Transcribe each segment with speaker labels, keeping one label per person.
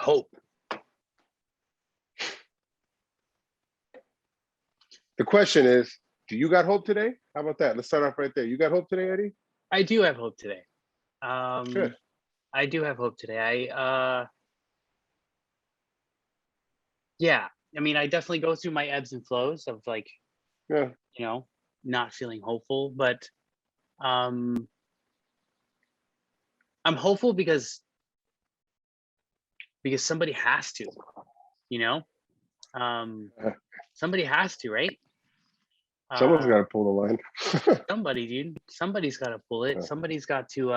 Speaker 1: Hope.
Speaker 2: The question is, do you got hope today? How about that? Let's start off right there. You got hope today, Eddie?
Speaker 1: I do have hope today.
Speaker 2: Good.
Speaker 1: I do have hope today. Yeah, I mean, I definitely go through my ebbs and flows of like,
Speaker 2: Yeah.
Speaker 1: not feeling hopeful, but um I'm hopeful because somebody has to, you know? Um somebody has to, right?
Speaker 2: Someone's
Speaker 1: Uh
Speaker 2: got to pull the line.
Speaker 1: somebody, dude. Somebody's got to pull it.
Speaker 2: Yeah.
Speaker 1: Somebody's got to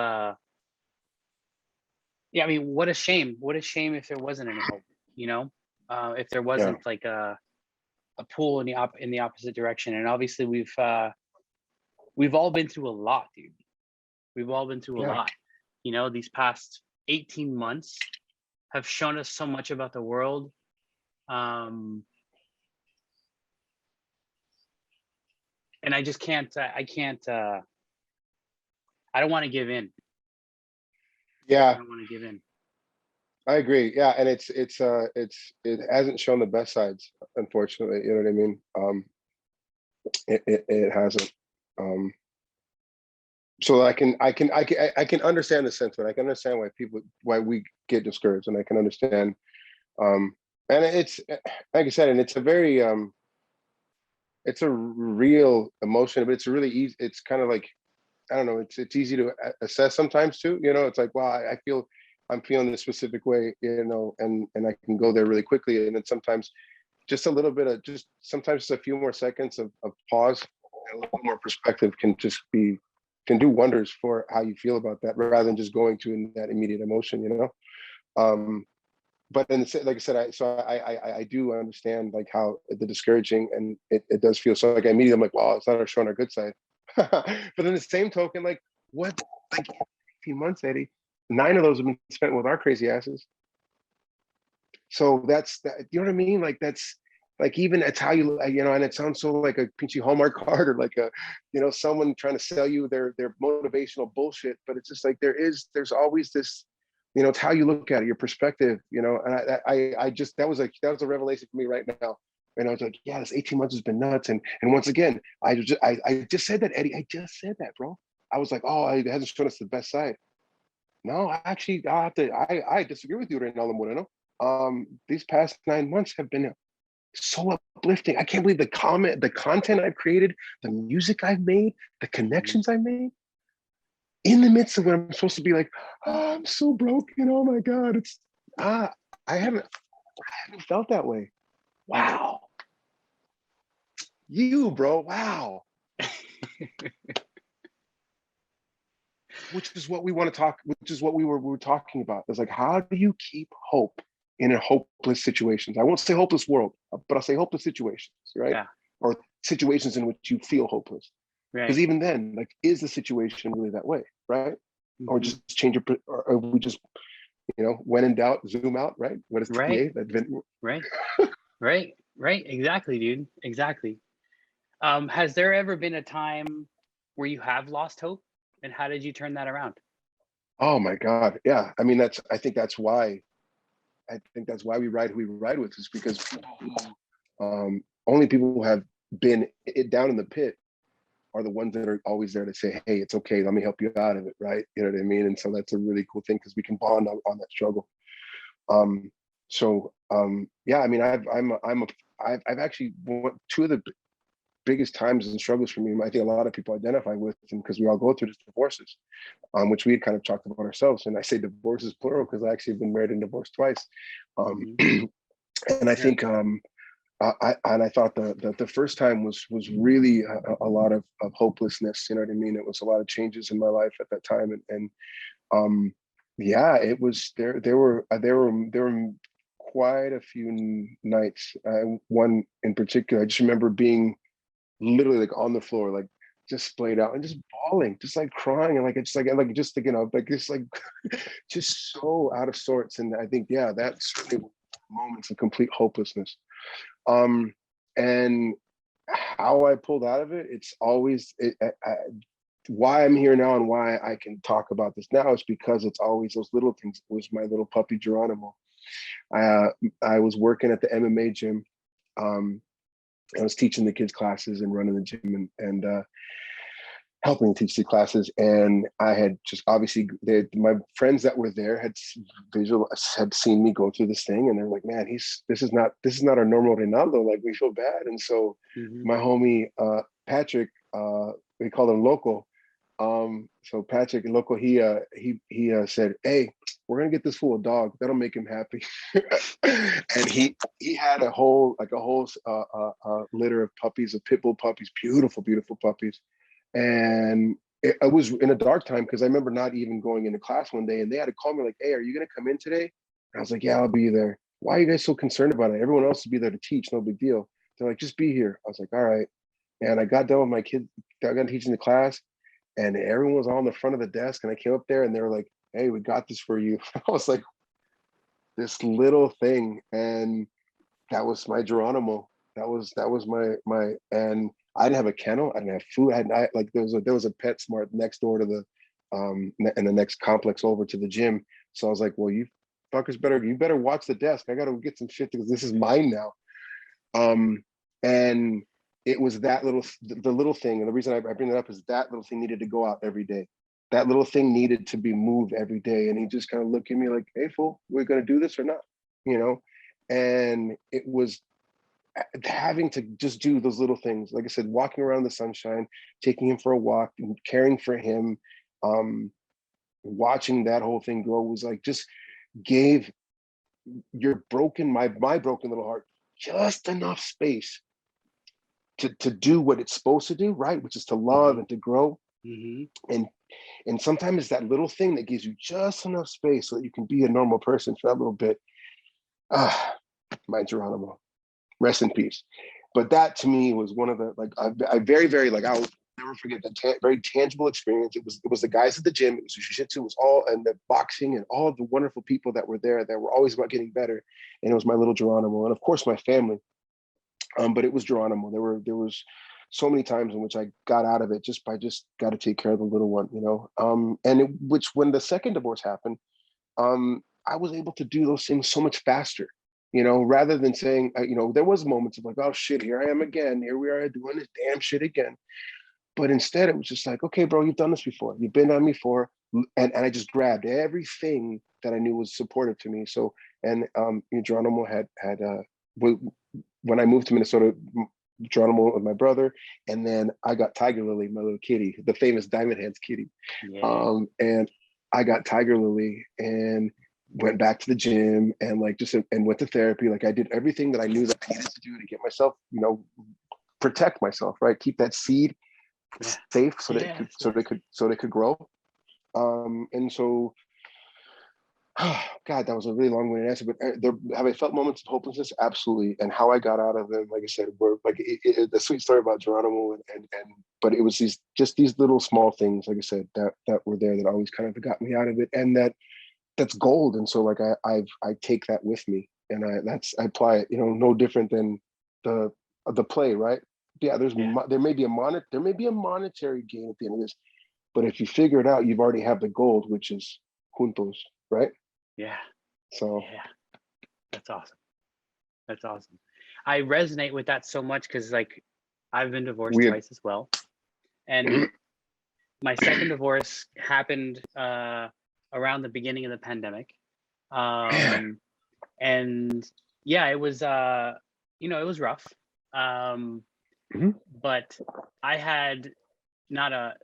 Speaker 1: yeah, I mean, what a shame. What a shame if there wasn't any hope, you know? If there
Speaker 2: Yeah.
Speaker 1: wasn't like a pull in the opposite direction. And obviously we've all been through a lot, dude. We've all been through a
Speaker 2: Yeah.
Speaker 1: lot. These past 18 months have shown us so much about the world. And I just can't I can't I don't want to give in. I
Speaker 2: Yeah,
Speaker 1: don't want to give in.
Speaker 2: I agree. Yeah, and it hasn't shown the best sides, unfortunately. You know what I mean? It hasn't. Um, so I can understand the sentiment. I can understand why we get discouraged, and I can understand. And it's like I said, and it's a real emotion, but it's really easy. It's kind of like, I don't know. It's easy to assess sometimes too. It's like, wow, I'm feeling this specific way, and I can go there really quickly. And then sometimes just a little bit of sometimes just a few more seconds of pause, and a little more perspective can do wonders for how you feel about that, rather than just going to that immediate emotion. But then, like I said, I do understand like how the discouraging, and it does feel so. Like immediately I'm like, wow, it's not showing our good side. But in the same token, like what, like 18 months, Eddie, 9 of those have been spent with our crazy asses. So that's that. You know what I mean? Like that's like, even it's how and it sounds so like a pinchy Hallmark card, or like someone trying to sell you their motivational bullshit. But it's just like there's always this. It's how you look at it, your perspective. And I just that was a revelation for me right now. And I was like, yeah, this 18 months has been nuts. And once again, I just said that, Eddie. I just said that, bro. I was like, oh, it hasn't shown us the best side. No, actually, I disagree with you, Reynaldo Moreno. These past 9 months have been so uplifting. I can't believe the content I've created, the music I've made, the connections I've made in the midst of when I'm supposed to be like, oh, I'm so broken. Oh my God. I haven't felt that way. Wow. You, bro. Wow. Which is what we want to talk, which is what we were talking about. It's like, how do you keep hope in a hopeless situations? I won't say hopeless world, but I'll say hopeless situations, right?
Speaker 1: Yeah.
Speaker 2: Or situations in which you feel hopeless. Because
Speaker 1: Right.
Speaker 2: even then, like, is the situation really that way, right?
Speaker 1: Mm-hmm.
Speaker 2: Or just change your, or we just, when in doubt, zoom out, right? What is
Speaker 1: Right.
Speaker 2: TA?
Speaker 1: Right. Exactly, dude. Exactly. Has there ever been a time where you have lost hope, and how did you turn that around?
Speaker 2: Oh my God. Yeah. I mean, I think that's why we ride who we ride with, is because only people who have been down in the pit are the ones that are always there to say, hey, it's okay, let me help you out of it, right? You know what I mean? And so that's a really cool thing, because we can bond on that struggle. Yeah, I mean, I've actually, two of the biggest times and struggles for me, I think a lot of people identify with, and because we all go through these divorces, which we had kind of talked about ourselves. And I say divorces plural because I actually have been married and divorced twice. And I think I thought the first time was really a lot of hopelessness. You know what I mean? It was a lot of changes in my life at that time, and yeah, it was there. There were quite a few nights. One in particular, I just remember being literally like on the floor, like just splayed out and just bawling, just like crying, and just thinking of like this, like just so out of sorts. And I think, yeah, that's certainly moments of complete hopelessness. And how I pulled out of it, it's always why I'm here now, and why I can talk about this now is because it's always those little things. It was my little puppy Geronimo. I was working at the MMA gym. I was teaching the kids classes and running the gym and helping teach the classes. And I had just obviously my friends that were there had seen me go through this thing, and they're like, "Man, this is not our normal Ronaldo. Like, we feel bad." And so my homie Patrick, we call him Loco. So Patrick Loco, he said, "Hey, we're gonna get this fool a dog. That'll make him happy." And he had a whole litter of puppies, of pit bull puppies, beautiful, beautiful puppies. And it was in a dark time, because I remember not even going into class one day, and they had to call me like, "Hey, are you gonna come in today?" And I was like, "Yeah, I'll be there." "Why are you guys so concerned about it? Everyone else will be there to teach, no big deal." They're like, "Just be here." I was like, "All right." And I got done with my kids, got done teaching the class, and everyone was all on the front of the desk, and I came up there and they were like, "Hey, we got this for you." I was like, this little thing, and that was my Geronimo. That was my and I didn't have a kennel, I didn't have food, like there was a PetSmart next door to the in the next complex over to the gym. So I was like, "Well, you fuckers you better watch the desk. I gotta get some shit because this is mine now." And it was that the little thing, and the reason I bring that up is that little thing needed to go out every day. That little thing needed to be moved every day. And he just kind of looked at me like, "Hey, fool, we're gonna do this or not?" You know? And it was having to just do those little things. Like I said, walking around the sunshine, taking him for a walk, and caring for him, watching that whole thing grow was like, just gave my broken little heart just enough space to do what it's supposed to do, right? Which is to love and to grow. And sometimes it's that little thing that gives you just enough space so that you can be a normal person for that little bit. My Geronimo, rest in peace. But that to me was one of the, like, I very, very, like, I'll never forget that very tangible experience. It was the guys at the gym, it was jiu-jitsu, it was all, and the boxing, and all of the wonderful people that were there that were always about getting better. And it was my little Geronimo, and of course my family. But it was Geronimo. There was so many times in which I got out of it just by got to take care of the little one, you know. Which when the second divorce happened, I was able to do those things so much faster, you know, rather than saying, you know, there was moments of like, "Oh shit, here I am again. Here we are doing this damn shit again." But instead, it was just like, "Okay, bro, you've done this before. You've been on me before," and I just grabbed everything that I knew was supportive to me. So, and Geronimo had when I moved to Minnesota, Geronimo with my brother, and then I got Tiger Lily, my little kitty, the famous Diamond Hands kitty. Yeah. And I got Tiger Lily and went back to the gym and and went to therapy. Like, I did everything that I knew that I needed to do to get myself, you know, protect myself, right? Keep that seed safe so they could grow. And so, God, that was a really long-winded answer. But have I felt moments of hopelessness? Absolutely. And how I got out of them, like I said, were like the sweet story about Geronimo, but it was these little small things, like I said, that were there that always kind of got me out of it, and that's gold. And so, like, I take that with me, and I apply it. You know, no different than the play, right? Yeah, there may be a monetary gain at the end of this, but if you figure it out, you've already have the gold, which is juntos, right?
Speaker 1: Yeah.
Speaker 2: So
Speaker 1: yeah, that's awesome. That's awesome. I resonate with that so much because, like, I've been divorced twice as well, and my second divorce happened around the beginning of the pandemic, and yeah, it was you know, it was rough, but I had not a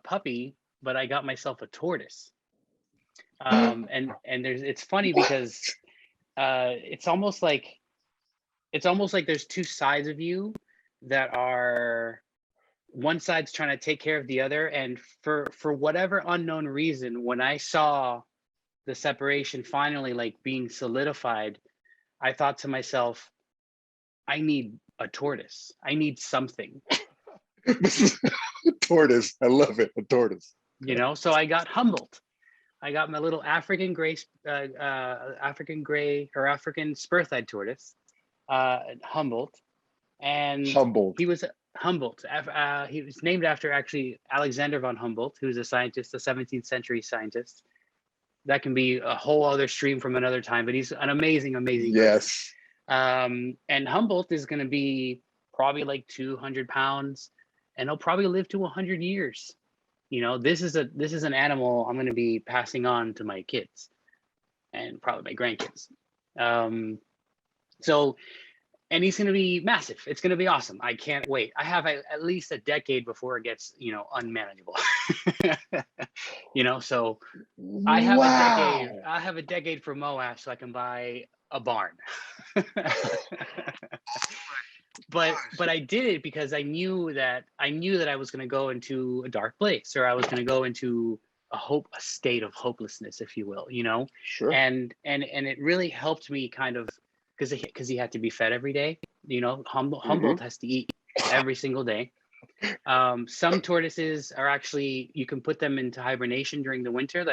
Speaker 1: puppy, but I got myself a tortoise. And it's funny because it's almost like there's two sides of you that are, one side's trying to take care of the other, and for whatever unknown reason, when I saw the separation finally, like, being solidified, I thought to myself, I need a tortoise. I need something.
Speaker 2: Tortoise, I love it, a tortoise.
Speaker 1: You know, so I got Humboldt. I got my little African gray or African spur-thighed tortoise, Humboldt, and he was Humboldt. He was named after, actually, Alexander von Humboldt, who's a scientist, a 17th century scientist. that can be a whole other stream from another time, but he's an amazing person.
Speaker 2: Yes.
Speaker 1: And Humboldt is going to be probably like 200 pounds, and he'll probably live to 100 years. You know, this is an animal I'm going to be passing on to my kids and probably my grandkids. So, and he's going to be massive. It's going to be awesome. I can't wait. I have at least a decade before it gets, you know, unmanageable. You know, so I have a decade for Moab so I can buy a barn. But I did it because I knew that I was going to go into a dark place, or I was going to go into a state of hopelessness, if you will, you know.
Speaker 2: Sure.
Speaker 1: And it really helped me kind of, because he had to be fed every day, you know. Humboldt has to eat every single day. Some tortoises are actually, you can put them into hibernation during the winter.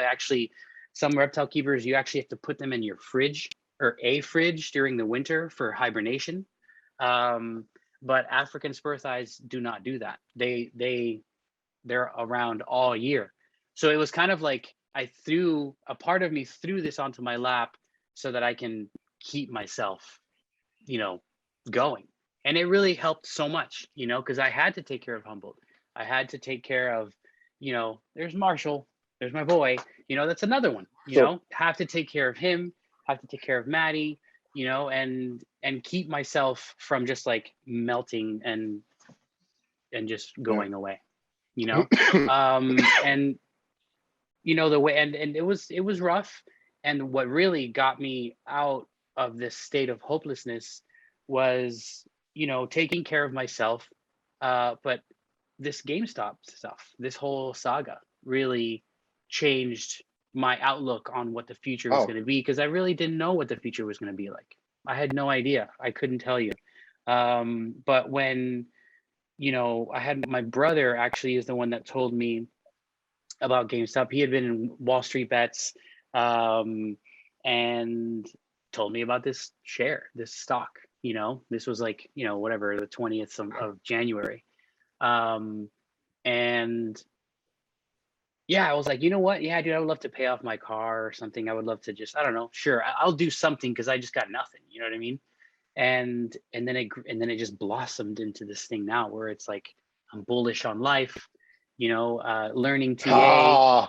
Speaker 1: Some reptile keepers, you actually have to put them in your fridge, or a fridge, during the winter for hibernation. But African spur thighs do not do that. They're around all year. So it was kind of like a part of me threw this onto my lap so that I can keep myself, you know, going. And it really helped so much, you know, because I had to take care of Humboldt. I had to take care of, you know, there's Marshall, there's my boy, you know, that's another one, you know, have to take care of him, have to take care of Maddie, you know, and keep myself from just like melting and just going away, you know. And you know, the way, and it was rough. And what really got me out of this state of hopelessness was, you know, taking care of myself. But this GameStop stuff, this whole saga really changed my outlook on what the future was going to be, because I really didn't know what the future was going to be like. I had no idea. I couldn't tell you. But when, you know, I had my brother actually is the one that told me about GameStop. He had been in Wall Street Bets, and told me about this stock. You know, this was like, you know, whatever, the 20th of January. And yeah, I was like, you know what? Yeah, dude, I would love to pay off my car or something. I would love to just, I don't know, sure, I'll do something because I just got nothing. You know what I mean? And then it just blossomed into this thing now where it's like I'm bullish on life. You know, learning TA.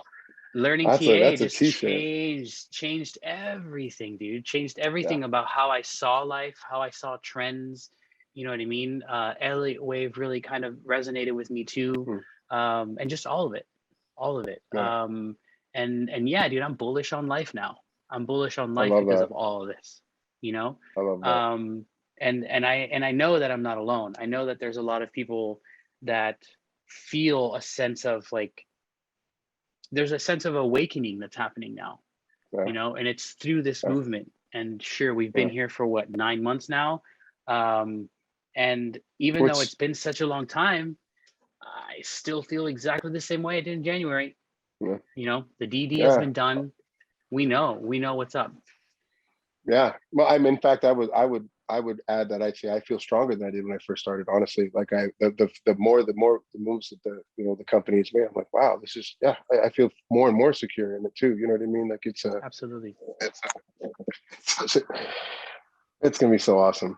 Speaker 1: Just changed everything, dude. Changed everything about how I saw life, how I saw trends. You know what I mean? Elliott Wave really kind of resonated with me too. And just all of it. And yeah, dude, I'm bullish on life now. I'm bullish on life because of all of this, you know?
Speaker 2: I love that.
Speaker 1: And I know that I'm not alone. I know that there's a lot of people that feel a sense of like, there's a sense of awakening that's happening now, you know, and it's through this movement. And sure, we've been here for what, 9 months now. And even though it's been such a long time, I still feel exactly the same way I did in January. You know, the DD has been done. We know what's up.
Speaker 2: Yeah. Well, in fact, I would add that I feel stronger than I did when I first started. Honestly, like the more the moves that the company's made, I'm like, wow, this is I feel more and more secure in it too. You know what I mean? Like it's
Speaker 1: absolutely.
Speaker 2: It's gonna be so awesome.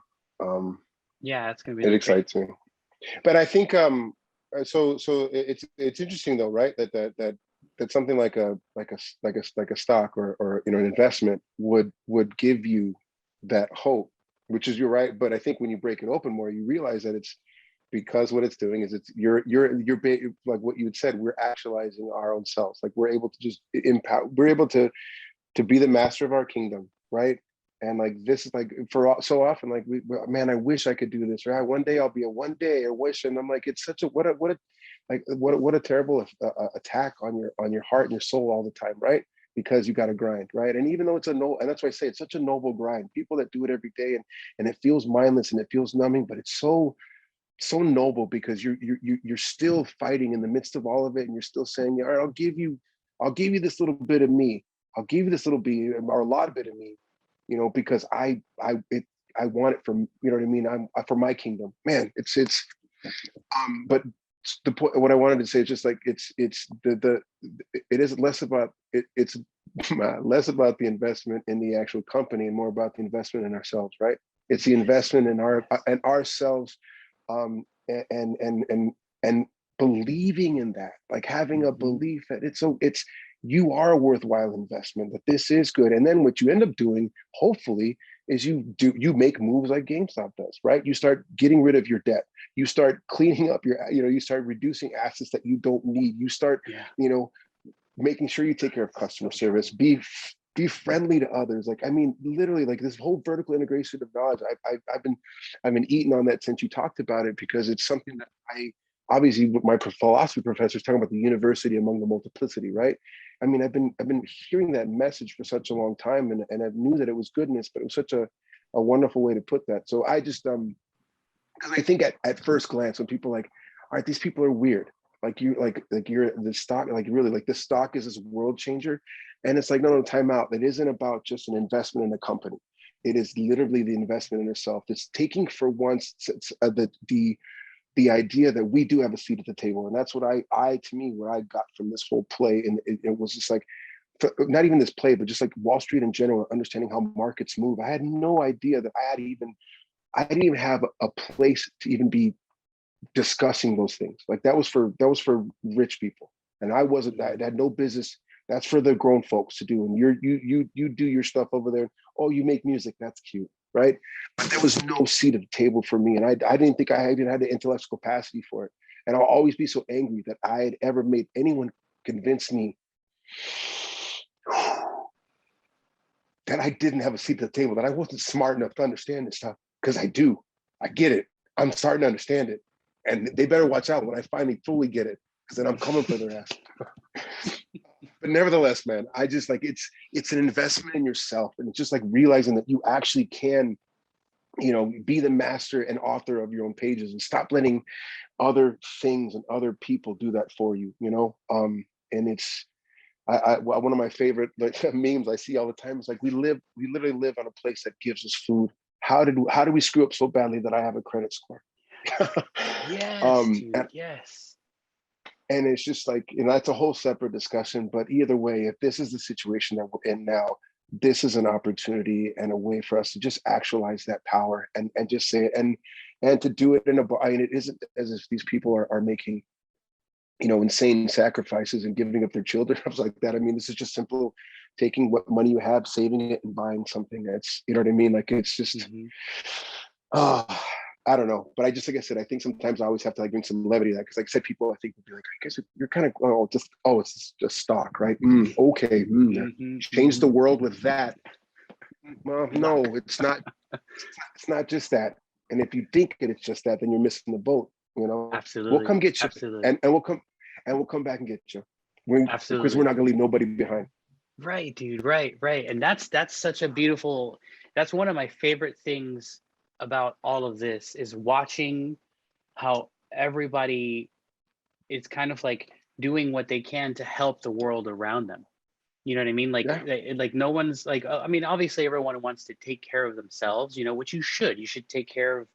Speaker 1: Yeah, it's gonna be.
Speaker 2: It excites me. But I think so it's interesting though, right? That something like a stock or you know, an investment would give you that hope, which is, you're right. But I think when you break it open more, you realize that it's because what it's doing is you're like what you had said, we're actualizing our own selves. Like we're able to just empower, we're able to be the master of our kingdom, right? And like this is like for so often, like man, I wish I could do this, right? One day I'll be one day, or wish, and I'm like, it's such a what a terrible attack on your heart and your soul all the time, right? Because you got to grind, right? And even though it's and that's why I say it's such a noble grind. People that do it every day, and it feels mindless and it feels numbing, but it's so noble because you're still fighting in the midst of all of it, and you're still saying, all right, I'll give you this little bit of me. I'll give you this little bit or a lot of bit of me, you know, because I want it from, you know what I mean? I'm for my kingdom, man. But the point, what I wanted to say is just like it is less about it. It's less about the investment in the actual company and more about the investment in ourselves, right? It's the investment in ourselves, and believing in that, like having a belief that it's you are a worthwhile investment, that this is good. And then what you end up doing, hopefully, is you make moves like GameStop does, right? You start getting rid of your debt. You start cleaning up you start reducing assets that you don't need. You start, making sure you take care of customer service, be friendly to others. Like, I mean, literally, like this whole vertical integration of knowledge, I've been eating on that since you talked about it, because it's something that obviously my philosophy professor is talking about the university among the multiplicity, right? I mean, I've been hearing that message for such a long time, and I knew that it was goodness, but it was such a wonderful way to put that. So I just because I think at first glance, when people are like, all right, these people are weird. Like you're the stock, like really, like the stock is this world changer. And it's like, no, time out. It isn't about just an investment in a company. It is literally the investment in yourself. It's taking for once the idea that we do have a seat at the table. And that's what to me, what I got from this whole play. And it was just like, not even this play, but just like Wall Street in general, understanding how markets move. I had no idea that I didn't even have a place to even be discussing those things. Like that was for rich people, and I had no business. That's for the grown folks to do. And you do your stuff over there. Oh, you make music, that's cute, right? But there was no seat at the table for me, and I didn't think I even had the intellectual capacity for it. And I'll always be so angry that I had ever made anyone convince me that I didn't have a seat at the table, that I wasn't smart enough to understand this stuff, because I get it. I'm starting to understand it. And they better watch out when I finally fully get it, because then I'm coming for their ass. But nevertheless, man, I just like, it's an investment in yourself. And it's just like realizing that you actually can, be the master and author of your own pages, and stop letting other things and other people do that for you, And it's, one of my favorite memes I see all the time is like, we literally live on a place that gives us food. How do we screw up so badly that I have a credit score?
Speaker 1: Yes, dude, yes.
Speaker 2: And it's just like, that's a whole separate discussion. But either way, if this is the situation that we're in now, this is an opportunity and a way for us to just actualize that power and just say it, and to do it it isn't as if these people are making, insane sacrifices and giving up their children, stuff like that. I mean, this is just simple, taking what money you have, saving it, and buying something that's, you know what I mean? Like, it's just, I don't know. But like I said, I think sometimes I always have to like bring some levity to that. Cause like I said, people I think would be like, I guess you're kind of, it's just stock, right? Okay. Change the world with that. Well, no, it's not. It's not just that. And if you think it's just that, then you're missing the boat.
Speaker 1: Absolutely.
Speaker 2: We'll come get you,
Speaker 1: absolutely.
Speaker 2: and we'll come back and get you.
Speaker 1: Absolutely.
Speaker 2: Because we're not gonna leave nobody behind.
Speaker 1: Right, dude. Right. And that's such a beautiful. That's one of my favorite things about all of this, is watching how everybody is kind of like doing what they can to help the world around them. You know what I mean? Like, like no one's like, I mean, obviously everyone wants to take care of themselves, which you should take care of,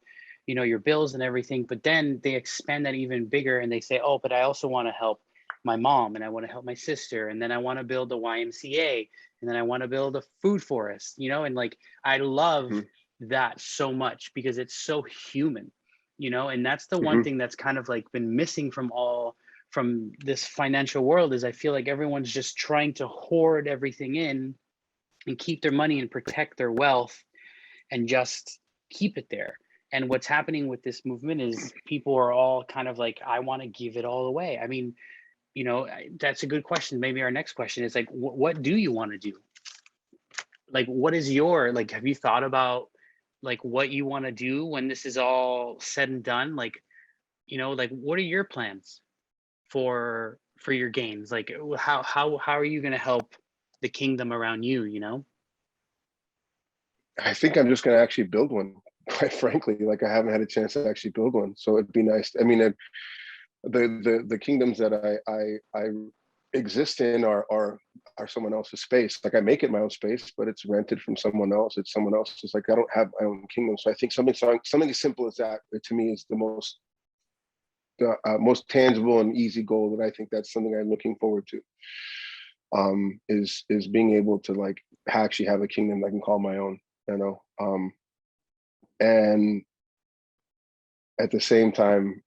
Speaker 1: your bills and everything. But then they expand that even bigger, and they say, oh, but I also want to help my mom, and I want to help my sister, and then I want to build a YMCA, and then I want to build a food forest, and like, I love that so much, because it's so human, and that's the one thing that's kind of like been missing from this financial world, is I feel like everyone's just trying to hoard everything in and keep their money and protect their wealth and just keep it there. And what's happening with this movement is people are all kind of like, I want to give it all away. I mean, that's a good question. Maybe our next question is like, what do you want to do? Like, what is like, have you thought about like what you want to do when this is all said and done? Like, like, what are your plans for your gains? Like, how are you going to help the kingdom around you?
Speaker 2: I think I'm just going to actually build one, quite frankly. Like, I haven't had a chance to actually build one, so it'd be nice. I mean, the kingdoms that I exist in are someone else's space. Like, I make it my own space, but it's rented from someone else. It's someone else's. Like, I don't have my own kingdom. So I think something as simple as that, to me, is the most tangible and easy goal. And I think that's something I'm looking forward to. is being able to like actually have a kingdom that I can call my own, you know. And at the same time,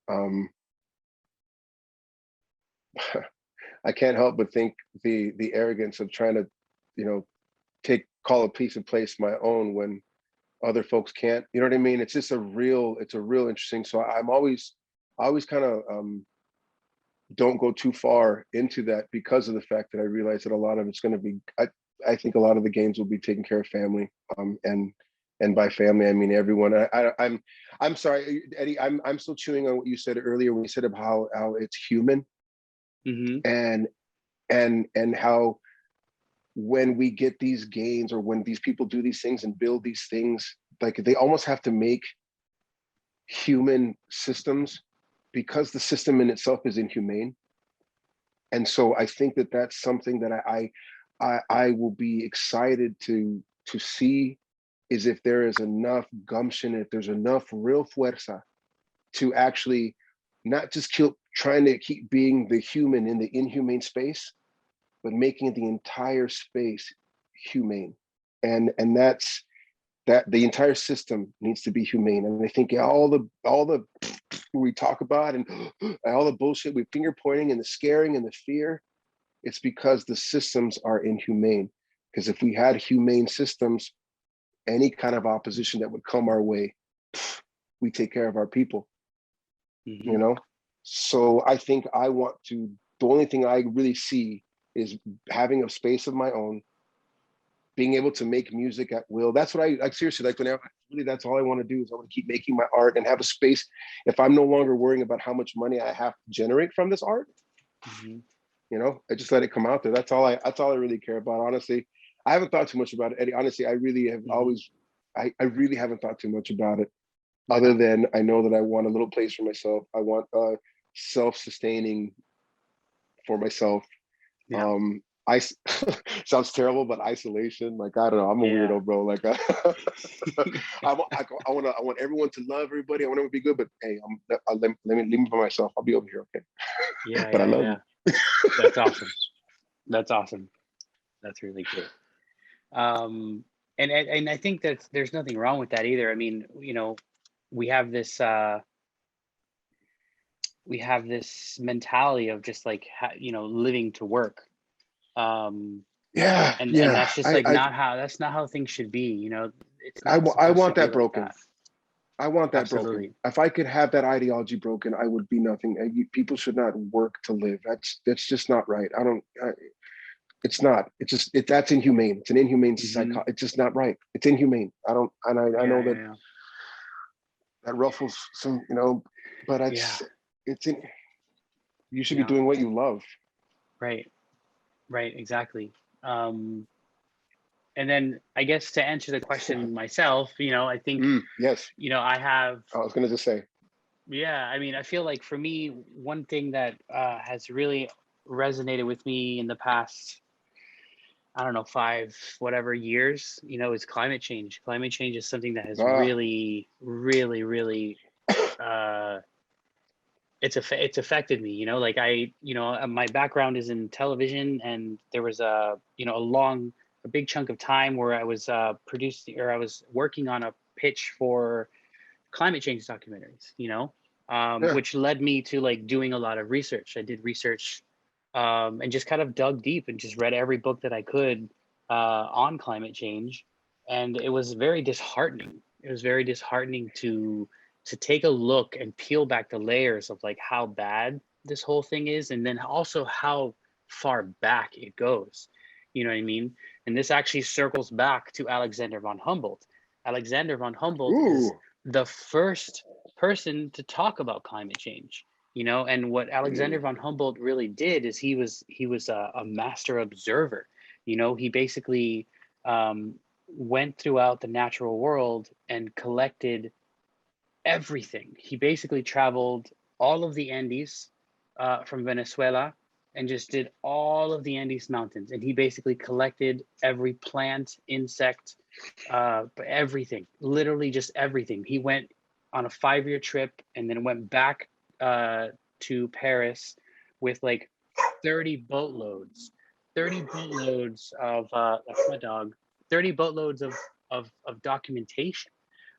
Speaker 2: I can't help but think the arrogance of trying to, you know, call a piece of place my own when other folks can't. You know what I mean? It's just it's a real interesting. So I always kind of don't go too far into that because of the fact that I realize that a lot of it's going to be. I think a lot of the games will be taken care of family, and by family I mean everyone. I'm sorry, Eddie. I'm still chewing on what you said earlier when you said about how it's human,
Speaker 1: Mm-hmm.
Speaker 2: and and how when we get these gains or when these people do these things and build these things, like they almost have to make human systems because the system in itself is inhumane. And so I think that that's something that I will be excited to see, is if there is enough gumption, if there's enough real fuerza to actually not just trying to keep being the human in the inhumane space, but making the entire space humane. And that's that the entire system needs to be humane. And I think all the we talk about and all the bullshit we finger pointing and the scaring and the fear, it's because the systems are inhumane. Because if we had humane systems, any kind of opposition that would come our way, we take care of our people,
Speaker 1: Mm-hmm.
Speaker 2: you know? So I think the only thing I really see is having a space of my own, being able to make music at will. That's what I like, seriously, like whenever really that's all I want to do is I want to keep making my art and have a space. If I'm no longer worrying about how much money I have to generate from this art,
Speaker 1: Mm-hmm.
Speaker 2: you know, I just let it come out there. That's all I really care about. Honestly, I haven't thought too much about it, Eddie. Honestly, I really have
Speaker 1: Mm-hmm.
Speaker 2: always I really haven't thought too much about it.
Speaker 1: Yeah.
Speaker 2: Other than I know that I want a little place for myself. I want self-sustaining for myself.
Speaker 1: Yeah.
Speaker 2: I sounds terrible, but isolation. Like I don't know, I'm a
Speaker 1: Yeah.
Speaker 2: weirdo, bro. Like I want everyone to love everybody. I want everyone to be good, but hey, let me leave me by myself. I'll be over here, okay?
Speaker 1: Yeah.
Speaker 2: But I
Speaker 1: Yeah.
Speaker 2: love
Speaker 1: Yeah.
Speaker 2: you.
Speaker 1: That's awesome. That's awesome. That's really cool. And I think that there's nothing wrong with that either. I mean, you know, we have this mentality of just like you know, living to work. Um,
Speaker 2: Yeah,
Speaker 1: and
Speaker 2: yeah.
Speaker 1: that's just like that's not how things should be, you know. It's not
Speaker 2: I
Speaker 1: supposed to
Speaker 2: want
Speaker 1: be
Speaker 2: that
Speaker 1: like
Speaker 2: broken.
Speaker 1: that.
Speaker 2: I want that broken.
Speaker 1: Absolutely.
Speaker 2: If I could have that ideology broken, I would be nothing. People should not work to live. That's just not right. It's not. That's inhumane. It's an inhumane
Speaker 1: Hmm.
Speaker 2: psycho. It's just not right. It's inhumane. I don't. And I
Speaker 1: Yeah,
Speaker 2: know that
Speaker 1: yeah,
Speaker 2: that ruffles some, you know, but
Speaker 1: yeah,
Speaker 2: it's in. You should be
Speaker 1: yeah.
Speaker 2: doing what you love.
Speaker 1: Right, right, exactly. um and then I guess to answer the question myself, you know, I think,
Speaker 2: Yes,
Speaker 1: you know, I have,
Speaker 2: I was gonna just say.
Speaker 1: yeah, I mean, I feel like for me, one thing that has really resonated with me in the past, I don't know, 5 whatever years, you know, is climate change. Climate change is something that has
Speaker 2: Ah,
Speaker 1: really, really, really, uh, it's affected me. You know, like you know, my background is in television, and there was you know, a big chunk of time where I was producing, or I was working on a pitch for climate change documentaries. You know,
Speaker 2: yeah,
Speaker 1: which led me to like doing a lot of research. I did research, and just kind of dug deep and just read every book that I could on climate change, and it was very disheartening. It was very disheartening to take a look and peel back the layers of like how bad this whole thing is, and then also how far back it goes. You know what I mean? And this actually circles back to Alexander von Humboldt. Alexander von Humboldt is
Speaker 2: ooh,
Speaker 1: the first person to talk about climate change, you know. And what Alexander von Humboldt really did is he was a master observer. You know, he basically um, went throughout the natural world and collected everything. He basically traveled all of the Andes from Venezuela and just did all of the Andes mountains. And he basically collected every plant, insect, everything, literally just everything. He went on a 5-year trip and then went back to Paris with like 30 boatloads 30 boatloads of that's my dog, 30 boatloads of documentation.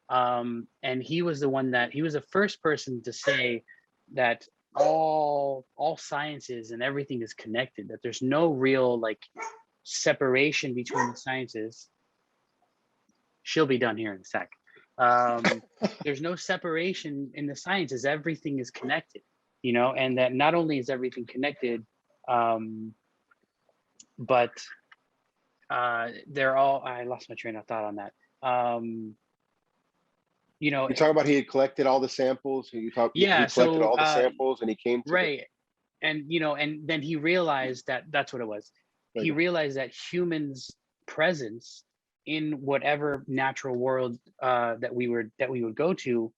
Speaker 1: And he was the one that he was the first person to say that all sciences and everything is connected, that there's no real like separation between the sciences. She'll be done here in a sec. There's no separation in the sciences, everything is connected, you know, and that not only is everything connected, but they're all, I lost my train of thought on that. You know,
Speaker 2: You talk about he had collected all the samples. You talk.
Speaker 1: yeah,
Speaker 2: He collected
Speaker 1: so
Speaker 2: all the samples, and he came to
Speaker 1: right. And you know, and then he realized that that's what it was. He realized that humans' presence in whatever natural world that we would go to,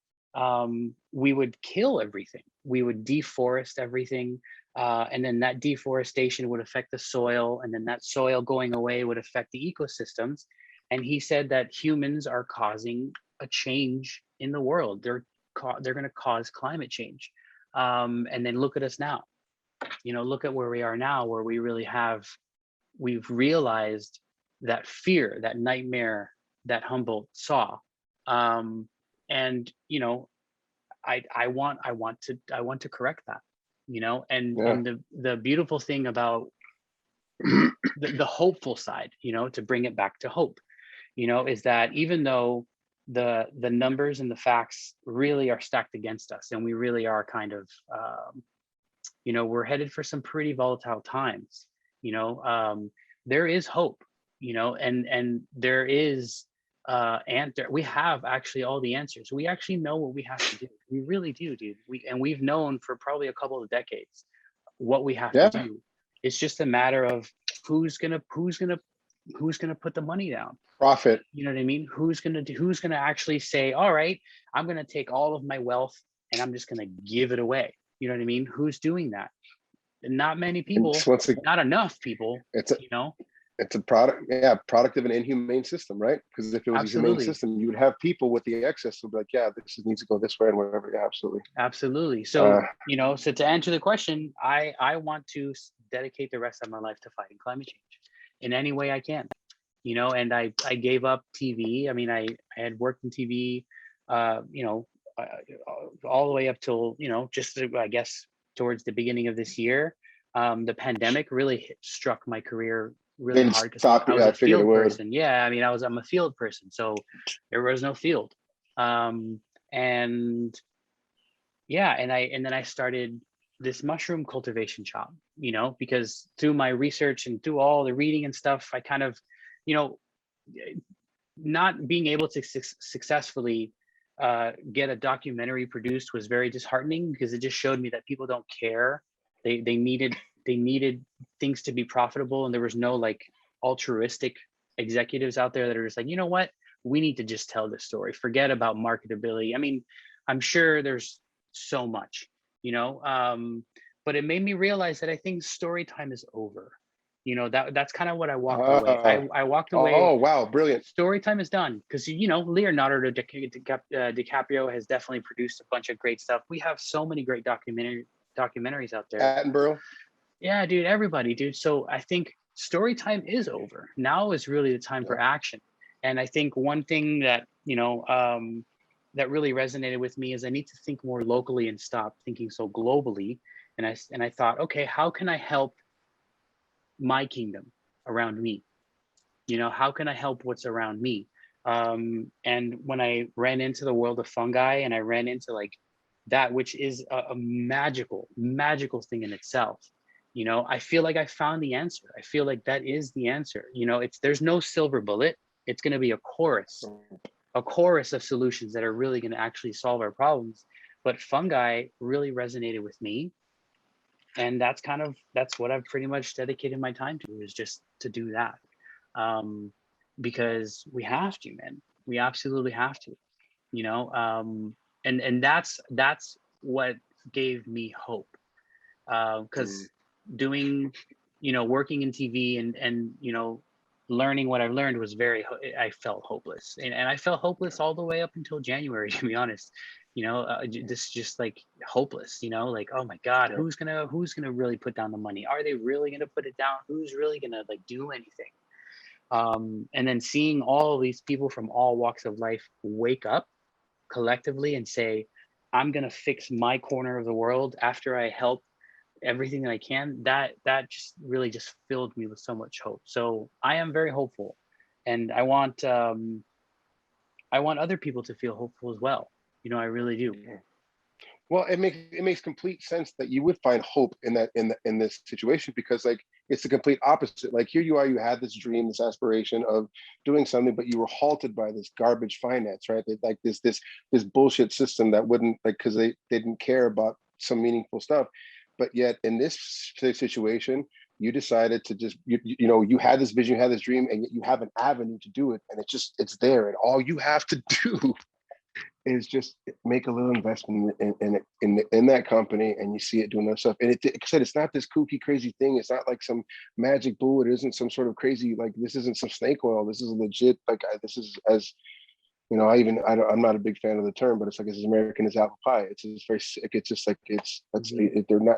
Speaker 1: we would kill everything. We would deforest everything, and then that deforestation would affect the soil, and then that soil going away would affect the ecosystems. And he said that humans are causing a change in the world. They're going to cause climate change. And then look at us now. You know, look at where we are now, where we really have, we've realized that fear, that nightmare that Humboldt saw. And you know, I want to correct that, you know, and the beautiful thing about the hopeful side, you know, to bring it back to hope, you know, is that even though the numbers and the facts really are stacked against us, and we really are kind of you know, we're headed for some pretty volatile times, you know, there is hope, you know, and there is we have actually all the answers. We actually know what we have to do. We really do, dude. We've known for probably a couple of decades what we have to do. It's just a matter of who's gonna put the money down.
Speaker 2: profit.
Speaker 1: You know what I mean? Who's gonna actually say, all right, I'm gonna take all of my wealth and I'm just gonna give it away. You know what I mean? Who's doing that? Not many people, not enough people, you know?
Speaker 2: It's a product of an inhumane system, right? Because if it was a humane system, you would have people with the excess who would be like, yeah, this needs to go this way and whatever. Yeah,
Speaker 1: absolutely. So, you know, so to answer the question, I want to dedicate the rest of my life to fighting climate change in any way I can, you know, and I gave up TV. I mean, I had worked in TV, you know, all the way up till, you know, just I guess towards the beginning of this year. The pandemic really struck my career really hard because I was a field person. Yeah, I mean, I'm a field person, so there was no field. And yeah, and then I started this mushroom cultivation shop, you know, because through my research and through all the reading and stuff, I kind of, you know, not being able to successfully get a documentary produced was very disheartening, because it just showed me that people don't care. They needed things to be profitable, and there was no like altruistic executives out there that are just like, you know what, we need to just tell this story, forget about marketability. I mean, I'm sure there's so much, you know, but it made me realize that I think story time is over. You know, that's kind of what I walked away. I walked away.
Speaker 2: Oh, wow, brilliant.
Speaker 1: Story time is done, because, you know, Leonardo DiCaprio has definitely produced a bunch of great stuff. We have so many great documentaries out there.
Speaker 2: Attenborough.
Speaker 1: Yeah, dude, everybody, dude. So I think story time is over. Now is really the time for action. And I think one thing that, you know, that really resonated with me is I need to think more locally and stop thinking so globally. And I thought, okay, how can I help my kingdom around me? You know, how can I help what's around me? And when I ran into the world of fungi, and I ran into like that, which is a magical thing in itself, you know, I feel like I found the answer. I feel like that is the answer. You know, there's no silver bullet. It's going to be a chorus of solutions that are really going to actually solve our problems. But fungi really resonated with me. And that's what I've pretty much dedicated my time to, is just to do that. Because we have to, man. We absolutely have to, you know. And that's what gave me hope. Because doing, you know, working in TV and you know, learning what I've learned was I felt hopeless, and I felt hopeless all the way up until January, to be honest. this is just like hopeless, like, oh my God,
Speaker 2: Yeah.
Speaker 1: who's gonna really put down the money? Are they really gonna put it down? Who's really gonna like do anything? And then seeing all these people from all walks of life wake up collectively and say, I'm going to fix my corner of the world after I help everything that I can, that just really just filled me with so much hope. So I am very hopeful, and I want other people to feel hopeful as well. I really do.
Speaker 2: Yeah. Well, it makes complete sense that you would find hope in this situation, because like it's the complete opposite. Like here you are, you had this dream, this aspiration of doing something, but you were halted by this garbage finance, right? Like this bullshit system that wouldn't, like, because they didn't care about some meaningful stuff. But yet in this situation, you decided to just you had this vision, you had this dream, and yet you have an avenue to do it, and it's there, and all you have to do is just make a little investment in that company, and you see it doing that stuff. And like I said, it's not this kooky crazy thing. It's not like some magic bullet. It isn't some sort of crazy, like, this isn't some snake oil. This is legit. Like, this is, as I'm not a big fan of the term, but it's like as American as apple pie. It's just very sick. It's just like they're not.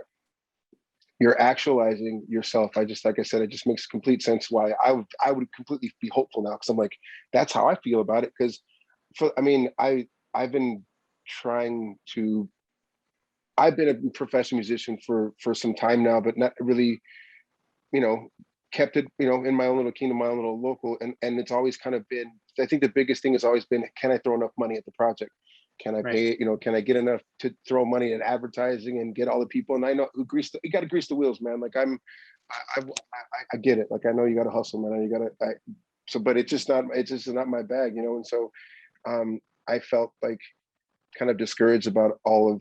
Speaker 2: You're actualizing yourself. Like I said, it just makes complete sense why I would completely be hopeful now, because I'm like, that's how I feel about it. Because I've been trying to. I've been a professional musician for some time now, but not really, kept it, in my own little kingdom, my own little local, and it's always kind of been. I think the biggest thing has always been, can I throw enough money at the project? Can I
Speaker 1: Right.
Speaker 2: pay? Can I get enough to throw money at advertising and get all the people? And I know who you got to grease the wheels, man. Like I get it. Like I know you got to hustle, man. You got to. But it's just not my bag, And so, I felt like kind of discouraged about all of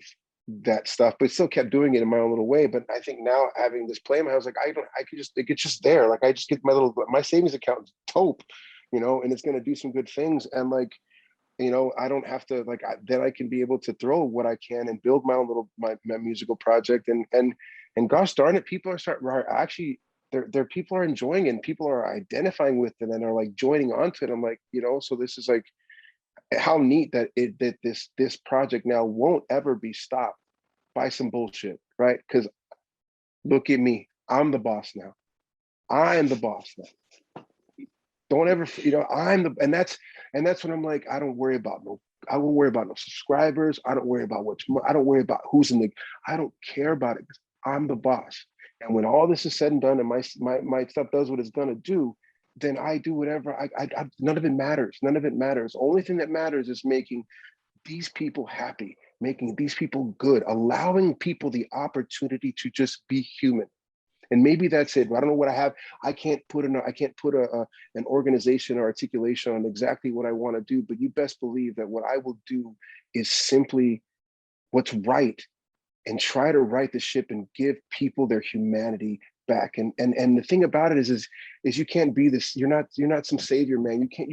Speaker 2: that stuff, but still kept doing it in my own little way. But I think now, having this plan, I was like, it's just there. Like I just get my savings account taupe, and it's going to do some good things. And like, I don't have to then I can be able to throw what I can and build my own little, my musical project. And gosh darn it, people are actually, there people are enjoying it, and people are identifying with it and are like joining onto it. I'm like, so this is like, how neat that this project now won't ever be stopped by some bullshit, right? Because look at me, I'm the boss now. I am the boss now. Don't ever, and that's when I'm like, I don't worry about I won't worry about no subscribers. I don't worry about I don't worry about who's in the. I don't care about it, because I'm the boss. And when all this is said and done, and my stuff does what it's gonna do, then I do whatever. None of it matters. None of it matters. The only thing that matters is making these people happy, making these people good, allowing people the opportunity to just be human. And maybe that's it. I don't know what I have. I can't put an organization or articulation on exactly what I want to do, but you best believe that what I will do is simply what's right, and try to right the ship and give people their humanity back. And the thing about it is you can't be this. You're not some savior, man. You can't.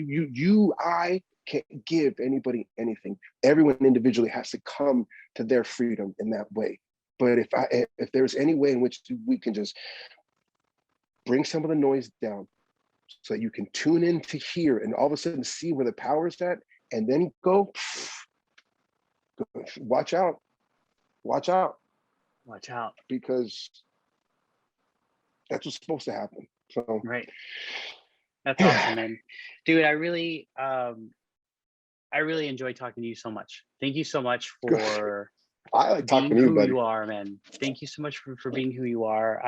Speaker 2: I can't give anybody anything. Everyone individually has to come to their freedom in that way. But if there's any way in which we can just bring some of the noise down, so that you can tune in to hear, and all of a sudden see where the power's at, and then go, watch out, watch out, because that's what's supposed to happen. So
Speaker 1: Right. That's awesome, man. Dude, I really enjoy talking to you so much. Thank you so much for
Speaker 2: I like talking
Speaker 1: being
Speaker 2: to you,
Speaker 1: who
Speaker 2: buddy.
Speaker 1: you are, man. Thank you so much for being who you are.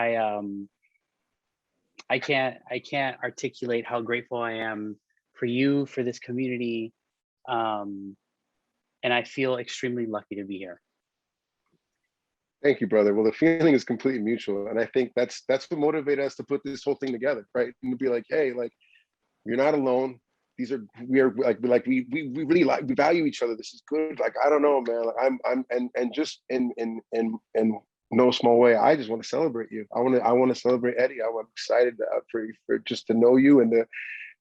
Speaker 1: I can't articulate how grateful I am for you, for this community. And I feel extremely lucky to be here.
Speaker 2: Thank you, brother. Well, the feeling is completely mutual, and I think that's what motivated us to put this whole thing together, right? And to be like, hey, like, you're not alone. We are we really we value each other. This is good. Like, I don't know, man. Like, I'm just in no small way, I just want to celebrate you. I want to celebrate Eddie. I'm excited for just to know you, and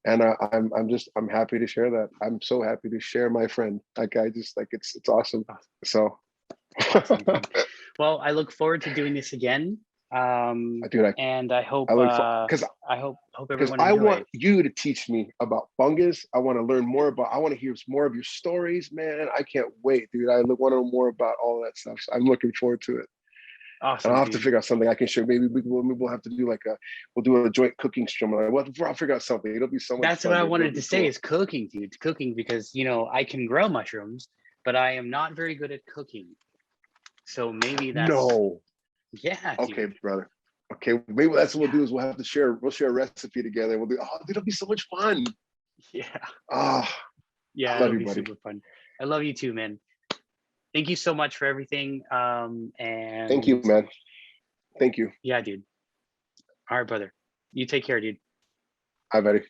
Speaker 2: I'm happy to share that. I'm so happy to share my friend. Like, I just like it's awesome. So
Speaker 1: Awesome. Well, I look forward to doing this again.
Speaker 2: Dude,
Speaker 1: And I hope
Speaker 2: I look for because
Speaker 1: hope
Speaker 2: because
Speaker 1: everyone
Speaker 2: I want
Speaker 1: enjoys.
Speaker 2: you to teach me about fungus. I want to learn more about. I want to hear more of your stories, man. I can't wait, dude. I want to know more about all that stuff. So I'm looking forward to it. And
Speaker 1: Awesome,
Speaker 2: I'll have to
Speaker 1: dude.
Speaker 2: figure out something I can share. Maybe we'll have to do like we'll do a joint cooking stream. Like, I'll figure out something. It'll be so much
Speaker 1: That's what
Speaker 2: fun,
Speaker 1: I
Speaker 2: dude. It'll
Speaker 1: wanted to
Speaker 2: be
Speaker 1: say
Speaker 2: cool.
Speaker 1: is cooking, dude. Cooking because I can grow mushrooms, but I am not very good at cooking. So maybe that's
Speaker 2: No.
Speaker 1: yeah,
Speaker 2: Okay,
Speaker 1: dude.
Speaker 2: brother. Okay, maybe that's what we'll
Speaker 1: Yeah,
Speaker 2: do is we'll share a recipe together. We'll do dude, it'll be so much fun.
Speaker 1: yeah,
Speaker 2: Ah, I
Speaker 1: yeah.
Speaker 2: love
Speaker 1: It'll
Speaker 2: you,
Speaker 1: be
Speaker 2: buddy.
Speaker 1: super fun. I love you too, man. Thank you so much for everything.
Speaker 2: Thank you,
Speaker 1: And
Speaker 2: man. Thank you.
Speaker 1: yeah, dude. All right, brother. You take care, dude.
Speaker 2: Hi, buddy.